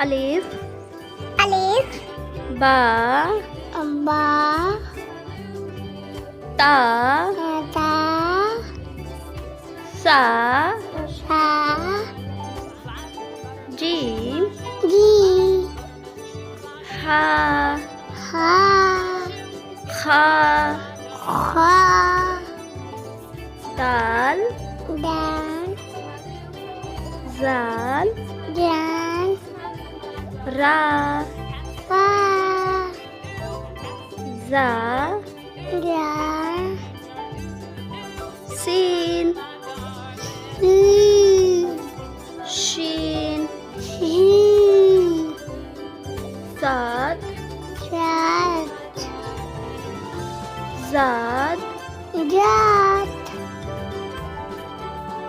अलिफ अलिफ बा बा ता ता सा सा जीम जी हा हा खा खा दाल दाल जाल जान रा वा जा जा सीन ही शीन ही साद सात जाद जात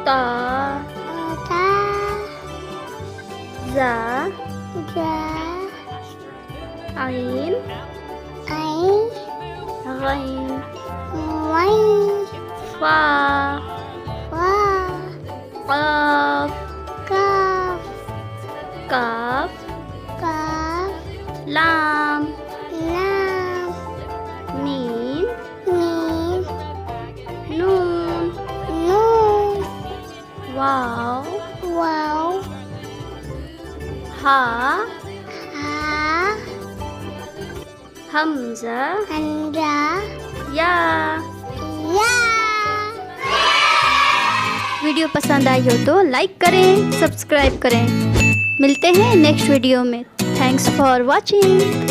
ता ता जा जा आइन आई गैन वाई फा वा क़ाफ काफ काफ काफ लाम लाम मीम मीम नून नून वाव वाव हा हा हमजा हमजा या। या। वीडियो पसंद आई हो तो लाइक करें, सब्सक्राइब करें। मिलते हैं नेक्स्ट वीडियो में। Thanks for watching.